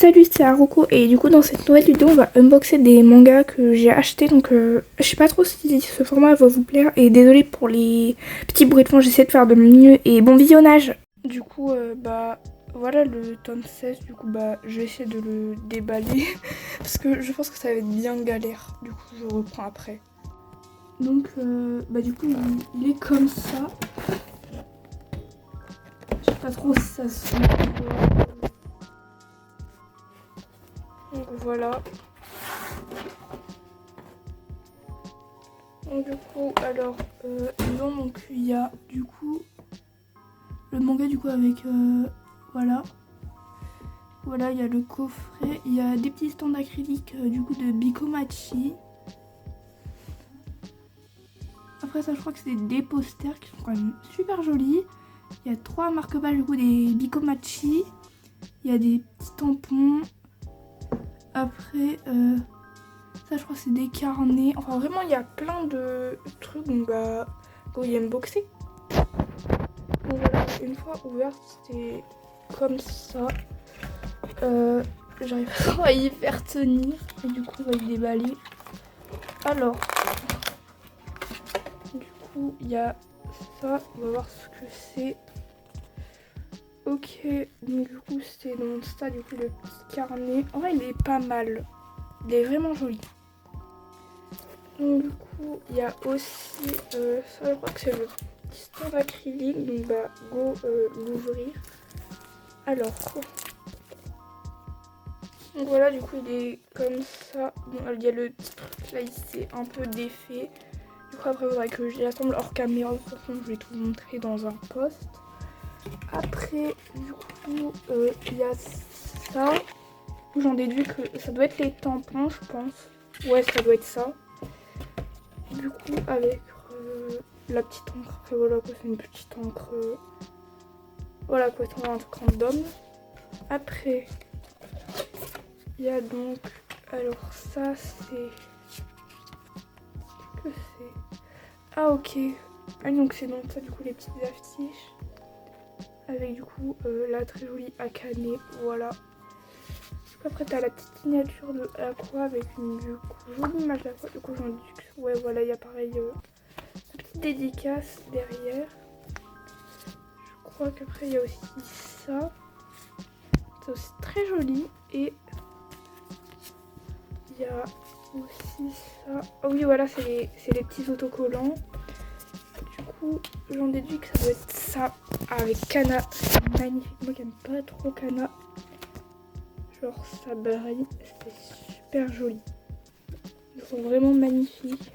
Salut, c'est Haruko et du coup dans cette nouvelle vidéo on va unboxer des mangas que j'ai achetés donc je sais pas trop si ce format va vous plaire et désolé pour les petits bruits de fond, j'essaie de faire de mon mieux et bon visionnage. Du coup bah voilà le tome 16, du coup bah je vais essayer de le déballer parce que je pense que ça va être bien galère, du coup je reprends après. Donc bah du coup il est comme ça, je sais pas trop si ça se voit. Donc voilà. Donc du coup, alors, dedans, donc il y a du coup le manga du coup avec, voilà. Voilà, il y a le coffret, il y a des petits stands acryliques du coup de Bikomachi. Après ça, je crois que c'est des posters qui sont quand même super jolis. Il y a 3 marque-pages du coup des Bikomachi. Il y a des petits tampons. Après, ça je crois que c'est des carnets. Enfin vraiment, il y a plein de trucs. Donc bah, go y unboxer. Donc voilà, une fois ouverte, c'était comme ça. J'arrive pas à y faire tenir. Et du coup, on va y déballer. Alors, du coup, il y a ça. On va voir ce que c'est. Ok, donc du coup, c'était dans ça, du coup, le petit carnet. En vrai, il est pas mal. Il est vraiment joli. Donc du coup, il y a aussi ça, je crois que c'est le petit stand acrylique. Donc bah, go l'ouvrir. Alors, donc voilà, du coup il est comme ça. Bon, il y a le petit truc là, il s'est un peu défait. Du coup après il faudrait que je l'assemble hors caméra. De toute façon je vais tout vous montrer dans un post. Après du coup il y a ça. J'en déduis que ça doit être les tampons, je pense. Ouais, ça doit être ça. Du coup avec la petite encre. Après voilà quoi, c'est une petite encre. Voilà quoi, c'est un truc random. Après il y a donc, alors ça c'est, que c'est, ah ok, ah donc c'est donc ça du coup les petites affiches, avec du coup la très jolie Akane, voilà. Après t'as la petite signature de Aqua avec une du coup, jolie image d'Aqua, du coup j'en dis que, ouais voilà, il y a pareil une petite dédicace derrière. Je crois qu'après il y a aussi ça, c'est aussi très joli, et il y a aussi ça. Ah oui voilà, c'est les petits autocollants. Du coup j'en déduis que ça doit être ça avec Kana. C'est magnifique, moi qui aime pas trop Kana. Genre ça brille, c'est super joli. Ils sont vraiment magnifiques.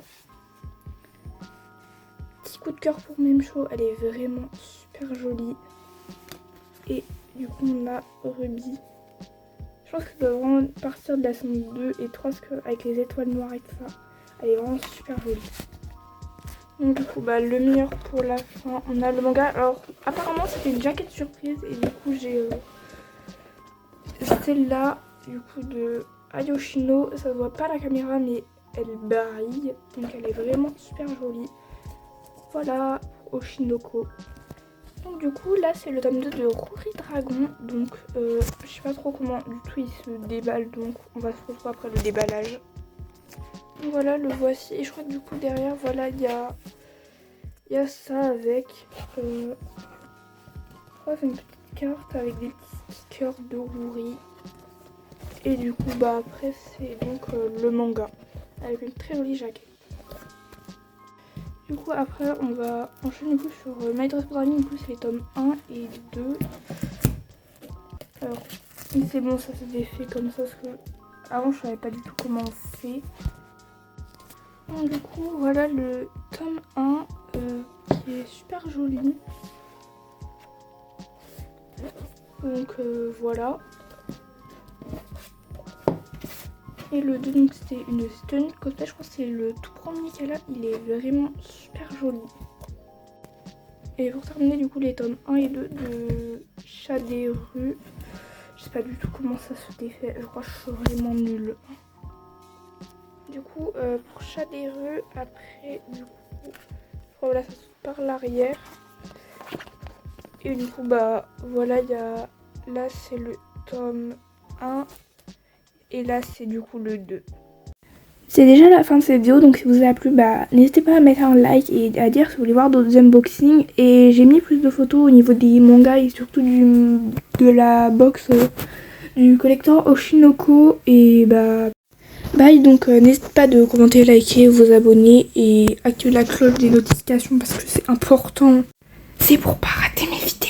Petit coup de cœur pour Memcho, elle est vraiment super jolie. Et du coup on a Ruby. Je pense que ça doit vraiment partir de la saison 2 et 3 parce qu'avec les étoiles noires et tout ça, elle est vraiment super jolie. Donc du coup bah le meilleur pour la fin, on a le manga. Alors apparemment c'était une jaquette surprise et du coup j'ai celle-là du coup de Ayoshino. Ça se voit pas à la caméra mais elle brille, donc elle est vraiment super jolie. Voilà, Oshinoko. Donc du coup là c'est le tome 2 de Ruri Dragon. Donc je sais pas trop comment du tout il se déballe, donc on va se retrouver après le déballage. Donc voilà, le voici. Et je crois que du coup derrière voilà il y a ça avec je crois que c'est une petite carte avec des petits stickers de Ruri. Et du coup bah après c'est donc le manga avec une très jolie jaquette. Du coup après on va enchaîner du coup sur My Dress Darling. Du coup c'est les tomes 1 et 2. Alors c'est bon, ça s'est défait comme ça parce que avant je savais pas du tout comment on fait. Donc du coup voilà le tome 1 qui est super joli. Donc voilà. Et le 2 donc c'était une tenue de cosplay, je crois que c'est le tout premier qu'elle a, il est vraiment super joli. Et pour terminer du coup les tomes 1 et 2 de Chat des rues, je sais pas du tout comment ça se défait, je crois que je suis vraiment nulle. Du coup pour Chat des rues, après du coup, voilà ça se par l'arrière. Et du coup bah voilà, il y a, là c'est le tome 1. Et là, c'est du coup le 2. C'est déjà la fin de cette vidéo, donc si vous a plu, n'hésitez pas à mettre un like et à dire si vous voulez voir d'autres unboxings. Et j'ai mis plus de photos au niveau des mangas et surtout de la box du collector Oshinoko. Et bye, donc n'hésitez pas de commenter, liker, vous abonner et activer la cloche des notifications parce que c'est important. C'est pour pas rater mes vidéos.